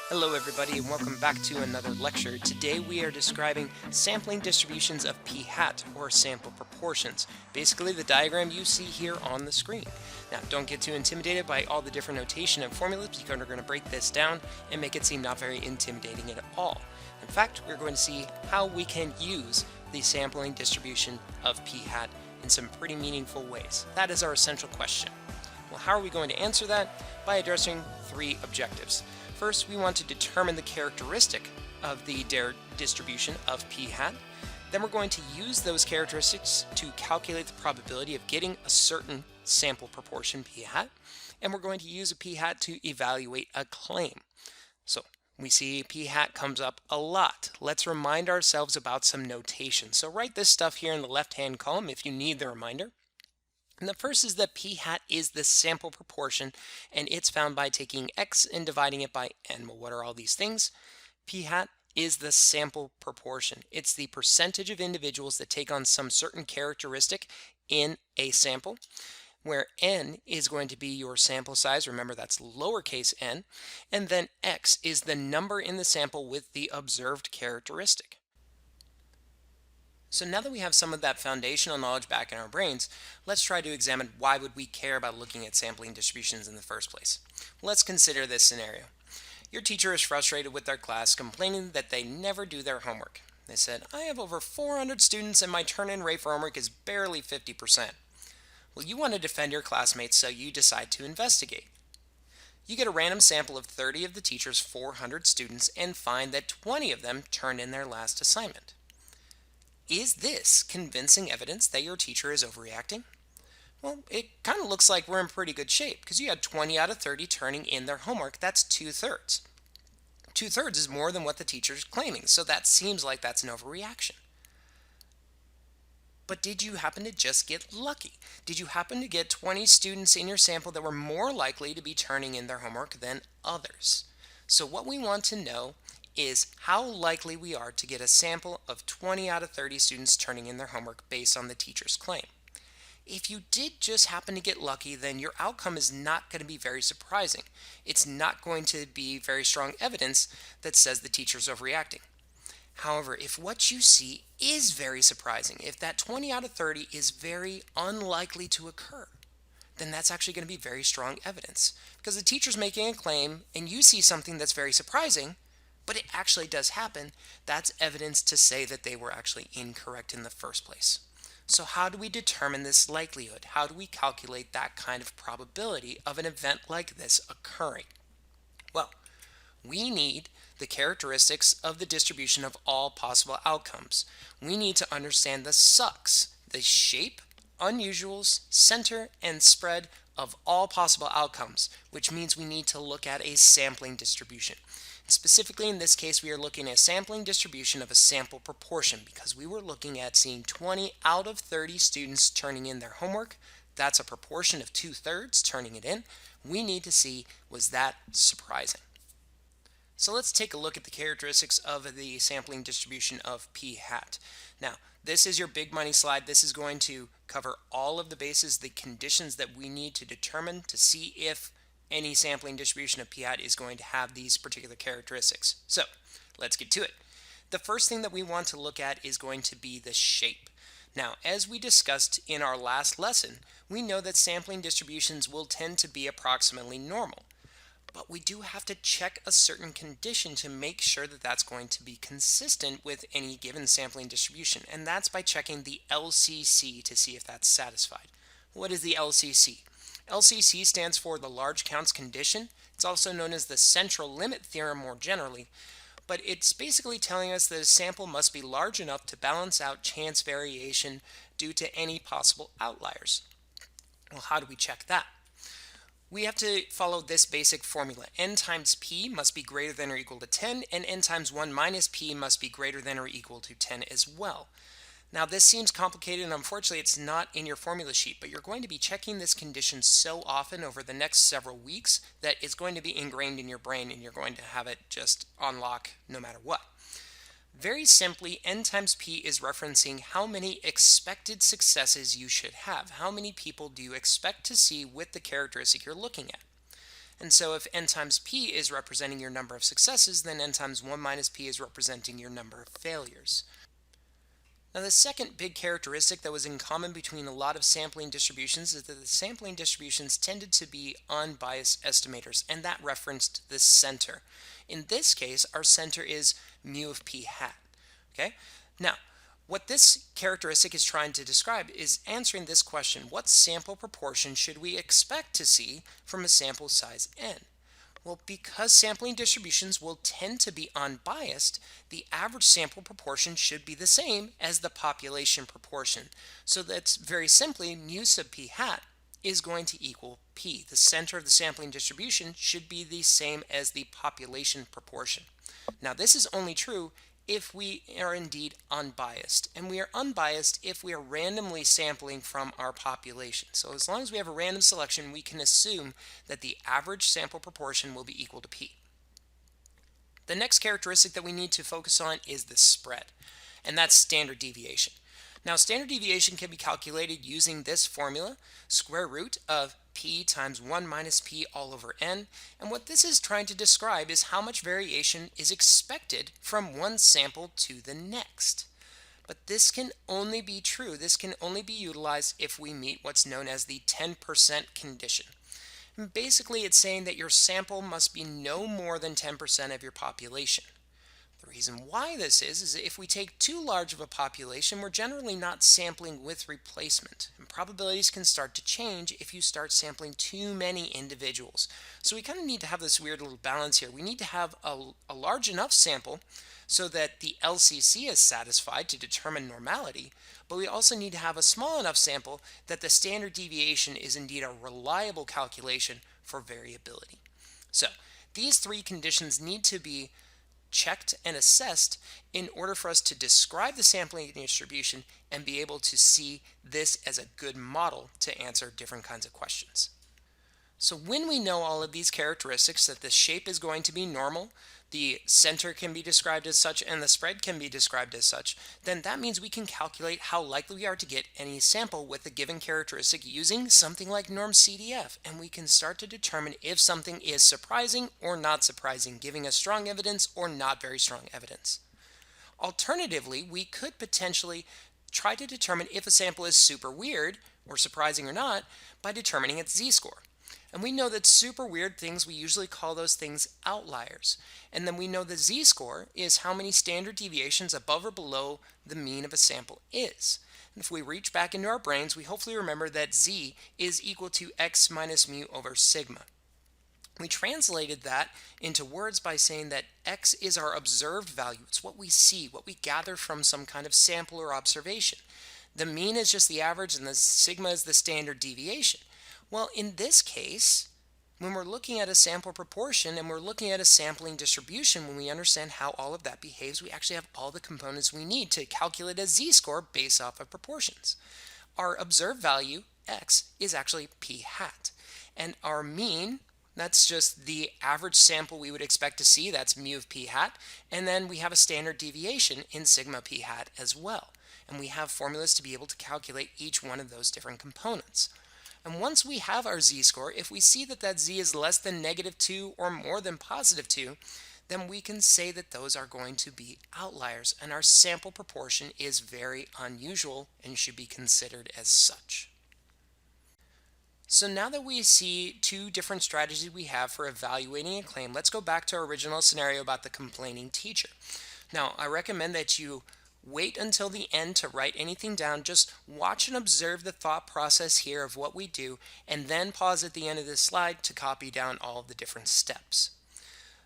Hello everybody and welcome back to another lecture. Today we are describing sampling distributions of p hat, or sample proportions. Basically the diagram you see here on the screen. Now don't get too intimidated by all the different notation and formulas because we're going to break this down and make it seem not very intimidating at all. In fact, we're going to see how we can use the sampling distribution of p hat in some pretty meaningful ways. That is our essential question. Well, how are we going to answer that? By addressing three objectives. First, we want to determine the characteristic of the distribution of p hat. Then we're going to use those characteristics to calculate the probability of getting a certain sample proportion p hat. And we're going to use a p hat to evaluate a claim. So we see p hat comes up a lot. Let's remind ourselves about some notation. So write this stuff here in the left-hand column if you need the reminder. And the first is that p hat is the sample proportion, and it's found by taking x and dividing it by n. Well, what are all these things? P hat is the sample proportion. It's the percentage of individuals that take on some certain characteristic in a sample, where n is going to be your sample size. Remember, that's lowercase n. And then x is the number in the sample with the observed characteristic. So now that we have some of that foundational knowledge back in our brains, let's try to examine why would we care about looking at sampling distributions in the first place. Let's consider this scenario. Your teacher is frustrated with their class, complaining that they never do their homework. They said, "I have over 400 students and my turn-in rate for homework is barely 50%. Well, you want to defend your classmates, so you decide to investigate. You get a random sample of 30 of the teacher's 400 students and find that 20 of them turned in their last assignment. Is this convincing evidence that your teacher is overreacting? Well, it kind of looks like we're in pretty good shape because you had 20 out of 30 turning in their homework. That's 2/3. 2/3 is more than what the teacher's claiming, so that seems like that's an overreaction. But did you happen to just get lucky? Did you happen to get 20 students in your sample that were more likely to be turning in their homework than others? So what we want to know is how likely we are to get a sample of 20 out of 30 students turning in their homework based on the teacher's claim. If you did just happen to get lucky, then your outcome is not going to be very surprising. It's not going to be very strong evidence that says the teacher's overreacting. However, if what you see is very surprising, if that 20 out of 30 is very unlikely to occur, then that's actually going to be very strong evidence. Because the teacher's making a claim and you see something that's very surprising, but it actually does happen, that's evidence to say that they were actually incorrect in the first place. So how do we determine this likelihood? How do we calculate that kind of probability of an event like this occurring? Well, we need the characteristics of the distribution of all possible outcomes. We need to understand the sucks, the shape, unusuals, center, and spread of all possible outcomes, which means we need to look at a sampling distribution. Specifically, in this case, we are looking at a sampling distribution of a sample proportion because we were looking at seeing 20 out of 30 students turning in their homework. That's a proportion of 2/3 turning it in. We need to see, was that surprising? So let's take a look at the characteristics of the sampling distribution of p hat. Now, this is your big money slide. This is going to cover all of the bases, the conditions that we need to determine to see if any sampling distribution of p hat is going to have these particular characteristics. So let's get to it. The first thing that we want to look at is going to be the shape. Now, as we discussed in our last lesson, we know that sampling distributions will tend to be approximately normal. But we do have to check a certain condition to make sure that that's going to be consistent with any given sampling distribution, and that's by checking the LCC to see if that's satisfied. What is the LCC? LCC stands for the large counts condition. It's also known as the central limit theorem more generally, but it's basically telling us that a sample must be large enough to balance out chance variation due to any possible outliers. Well, how do we check that? We have to follow this basic formula. N times p must be greater than or equal to 10, and n times 1 minus p must be greater than or equal to 10 as well. Now, this seems complicated, and unfortunately it's not in your formula sheet, but you're going to be checking this condition so often over the next several weeks that it's going to be ingrained in your brain, and you're going to have it just on lock no matter what. Very simply, n times p is referencing how many expected successes you should have. How many people do you expect to see with the characteristic you're looking at? And so if n times p is representing your number of successes, then n times 1 minus p is representing your number of failures. Now, the second big characteristic that was in common between a lot of sampling distributions is that the sampling distributions tended to be unbiased estimators, and that referenced the center. In this case, our center is mu of p hat. Okay? Now, what this characteristic is trying to describe is answering this question: what sample proportion should we expect to see from a sample size n? Well, because sampling distributions will tend to be unbiased, the average sample proportion should be the same as the population proportion. So that's very simply mu sub p hat is going to equal p. The center of the sampling distribution should be the same as the population proportion. Now, this is only true if we are indeed unbiased. And we are unbiased if we are randomly sampling from our population. So as long as we have a random selection, we can assume that the average sample proportion will be equal to p. The next characteristic that we need to focus on is the spread, and that's standard deviation. Now, standard deviation can be calculated using this formula, square root of p times 1 minus p all over n. And what this is trying to describe is how much variation is expected from one sample to the next. But this can only be true, this can only be utilized if we meet what's known as the 10% condition. And basically, it's saying that your sample must be no more than 10% of your population. The reason why this is that if we take too large of a population, we're generally not sampling with replacement. And probabilities can start to change if you start sampling too many individuals. So we kind of need to have this weird little balance here. We need to have a large enough sample so that the LCC is satisfied to determine normality, but we also need to have a small enough sample that the standard deviation is indeed a reliable calculation for variability. So these three conditions need to be checked and assessed in order for us to describe the sampling distribution and be able to see this as a good model to answer different kinds of questions. So when we know all of these characteristics, that the shape is going to be normal, the center can be described as such, and the spread can be described as such, then that means we can calculate how likely we are to get any sample with a given characteristic using something like norm CDF, and we can start to determine if something is surprising or not surprising, giving us strong evidence or not very strong evidence. Alternatively, we could potentially try to determine if a sample is super weird or surprising or not by determining its z-score. And we know that super weird things, we usually call those things outliers. And then we know the z-score is how many standard deviations above or below the mean of a sample is. And if we reach back into our brains, we hopefully remember that z is equal to x minus mu over sigma. We translated that into words by saying that x is our observed value. It's what we see, what we gather from some kind of sample or observation. The mean is just the average, and the sigma is the standard deviation. Well, in this case, when we're looking at a sample proportion and we're looking at a sampling distribution, when we understand how all of that behaves, we actually have all the components we need to calculate a z-score based off of proportions. Our observed value, x, is actually p hat. And our mean, that's just the average sample we would expect to see, that's mu of p hat. And then we have a standard deviation in sigma p hat as well. And we have formulas to be able to calculate each one of those different components. And once we have our z-score, if we see that that z is less than -2 or more than +2, then we can say that those are going to be outliers, and our sample proportion is very unusual and should be considered as such. So now that we see two different strategies we have for evaluating a claim, let's go back to our original scenario about the complaining teacher. Now, I recommend that you wait until the end to write anything down. Just watch and observe the thought process here of what we do, and then pause at the end of this slide to copy down all of the different steps.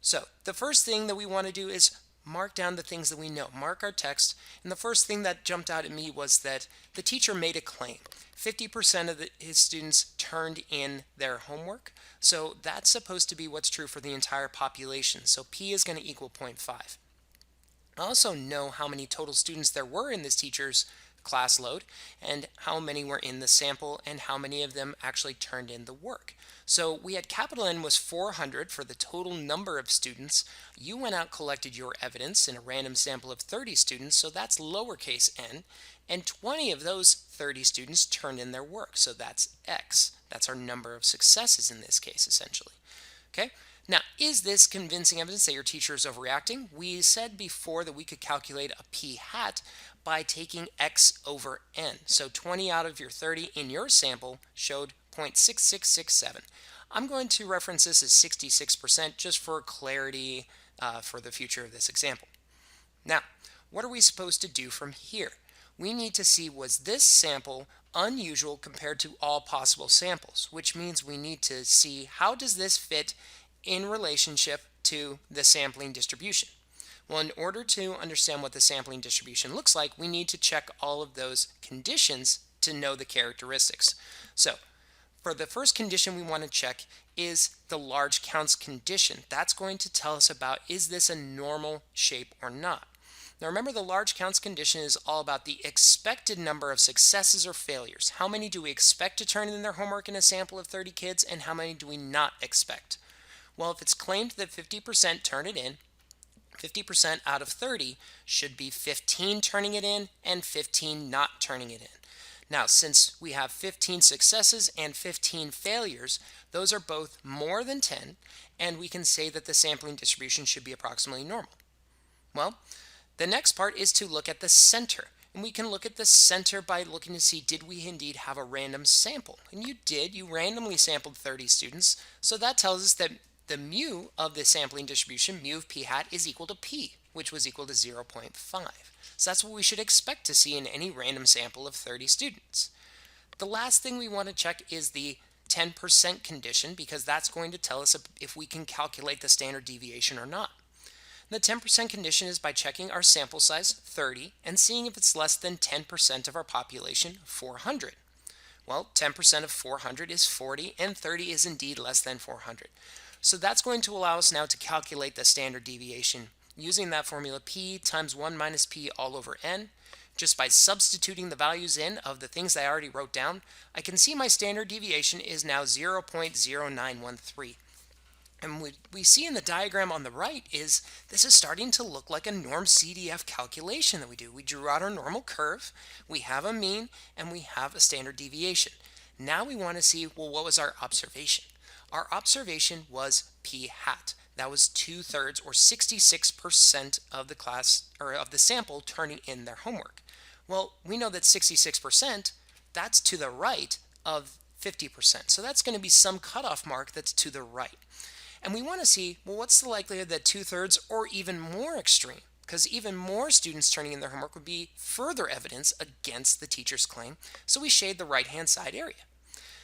So the first thing that we want to do is mark down the things that we know, mark our text. And the first thing that jumped out at me was that the teacher made a claim. 50% of his students turned in their homework. So that's supposed to be what's true for the entire population. So P is going to equal 0.5. I also know how many total students there were in this teacher's class load and how many were in the sample and how many of them actually turned in the work. So we had capital N was 400 for the total number of students. You went out, collected your evidence in a random sample of 30 students, so that's lowercase n, and 20 of those 30 students turned in their work, so that's x. That's our number of successes in this case, essentially. Okay. Now, is this convincing evidence that your teacher is overreacting? We said before that we could calculate a p hat by taking x over n. So 20 out of your 30 in your sample showed 0.6667. I'm going to reference this as 66% just for clarity for the future of this example. Now, what are we supposed to do from here? We need to see, was this sample unusual compared to all possible samples, which means we need to see how does this fit in relationship to the sampling distribution. Well, in order to understand what the sampling distribution looks like, we need to check all of those conditions to know the characteristics. So for the first condition we want to check is the large counts condition. That's going to tell us about, is this a normal shape or not? Now remember, the large counts condition is all about the expected number of successes or failures. How many do we expect to turn in their homework in a sample of 30 kids, and how many do we not expect? Well, if it's claimed that 50% turn it in, 50% out of 30 should be 15 turning it in and 15 not turning it in. Now, since we have 15 successes and 15 failures, those are both more than 10, and we can say that the sampling distribution should be approximately normal. Well, the next part is to look at the center. And we can look at the center by looking to see, did we indeed have a random sample? And you did. You randomly sampled 30 students. So that tells us that the mu of the sampling distribution, mu of p hat, is equal to p, which was equal to 0.5. So that's what we should expect to see in any random sample of 30 students. The last thing we want to check is the 10% condition, because that's going to tell us if we can calculate the standard deviation or not. The 10% condition is by checking our sample size, 30, and seeing if it's less than 10% of our population, 400. Well, 10% of 400 is 40, and 30 is indeed less than 400. So that's going to allow us now to calculate the standard deviation using that formula, p times 1 minus p all over n. Just by substituting the values in of the things I already wrote down, I can see my standard deviation is now 0.0913. And what we see in the diagram on the right is this is starting to look like a norm CDF calculation that we do. We drew out our normal curve, we have a mean, and we have a standard deviation. Now we want to see, well, what was our observation? Our observation was p hat. That was 2/3 or 66% of the class or of the sample turning in their homework. Well, we know that 66%, that's to the right of 50%. So that's going to be some cutoff mark that's to the right. And we want to see, well, what's the likelihood that 2/3 or even more extreme? Because even more students turning in their homework would be further evidence against the teacher's claim. So we shade the right-hand side area.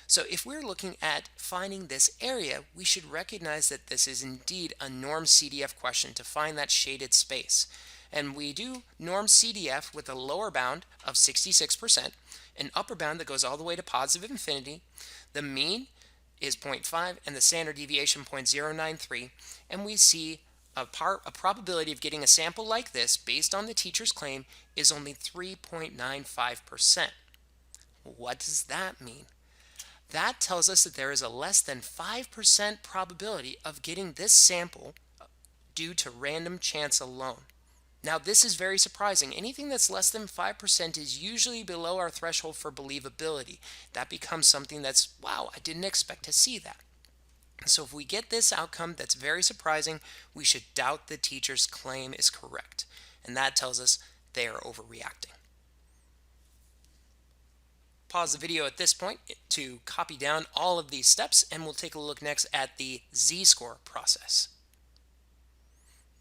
So if we're looking at finding this area, we should recognize that this is indeed a norm CDF question to find that shaded space. And we do norm CDF with a lower bound of 66%, an upper bound that goes all the way to positive infinity. The mean is 0.5 and the standard deviation 0.093, and we see a probability of getting a sample like this based on the teacher's claim is only 3.95%. What does that mean? That tells us that there is a less than 5% probability of getting this sample due to random chance alone. Now, this is very surprising. Anything that's less than 5% is usually below our threshold for believability. That becomes something that's, wow, I didn't expect to see that. So if we get this outcome that's very surprising, we should doubt the teacher's claim is correct. And that tells us they are overreacting. Pause the video at this point to copy down all of these steps, and we'll take a look next at the z-score process.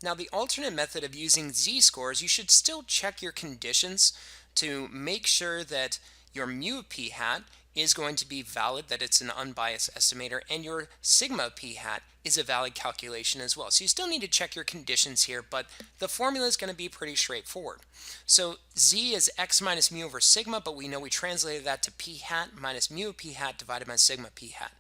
Now, the alternate method of using z-scores, you should still check your conditions to make sure that your mu of p hat is going to be valid, that it's an unbiased estimator, and your sigma of p hat is a valid calculation as well. So you still need to check your conditions here, but the formula is going to be pretty straightforward. So z is x minus mu over sigma, but we know we translated that to p hat minus mu of p hat divided by sigma p hat.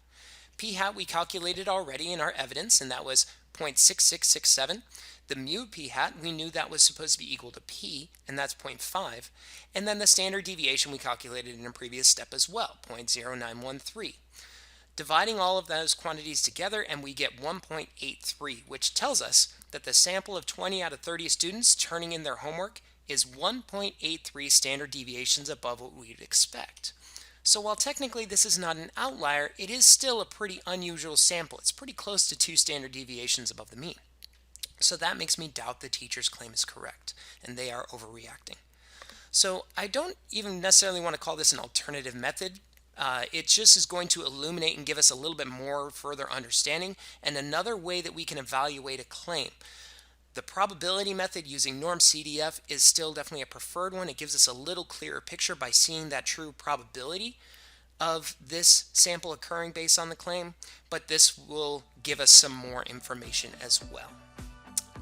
P hat we calculated already in our evidence, and that was 0.6667. The mu p hat, we knew that was supposed to be equal to p, and that's 0.5. And then the standard deviation we calculated in a previous step as well, 0.0913. Dividing all of those quantities together, and we get 1.83, which tells us that the sample of 20 out of 30 students turning in their homework is 1.83 standard deviations above what we'd expect. So while technically this is not an outlier, it is still a pretty unusual sample. It's pretty close to 2 standard deviations above the mean. So that makes me doubt the teacher's claim is correct, and they are overreacting. So I don't even necessarily want to call this an alternative method. It just is going to illuminate and give us a little bit more further understanding and another way that we can evaluate a claim. The probability method using norm CDF is still definitely a preferred one. It gives us a little clearer picture by seeing that true probability of this sample occurring based on the claim, but this will give us some more information as well.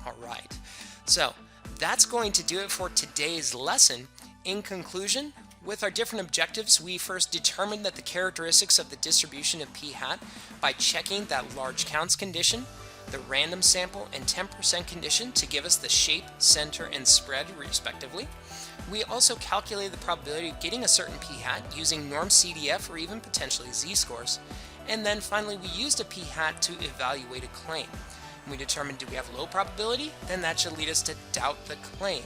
All right, so that's going to do it for today's lesson. In conclusion, with our different objectives, we first determined that the characteristics of the distribution of p hat by checking that large counts condition, the random sample and 10% condition to give us the shape, center, and spread respectively. We also calculated the probability of getting a certain p hat using norm CDF or even potentially z-scores. And then finally, we used a p hat to evaluate a claim. We determined, do we have low probability? Then that should lead us to doubt the claim.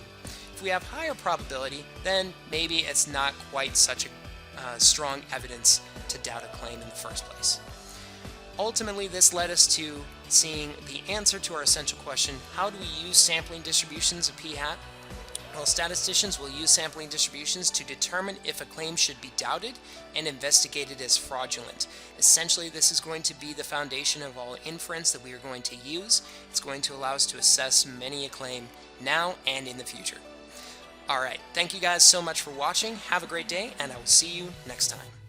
If we have higher probability, then maybe it's not quite such a strong evidence to doubt a claim in the first place. Ultimately, this led us to seeing the answer to our essential question: how do we use sampling distributions of p hat? Well, statisticians will use sampling distributions to determine if a claim should be doubted and investigated as fraudulent. Essentially, this is going to be the foundation of all inference that we are going to use. It's going to allow us to assess many a claim now and in the future. All right, thank you guys so much for watching. Have a great day, and I will see you next time.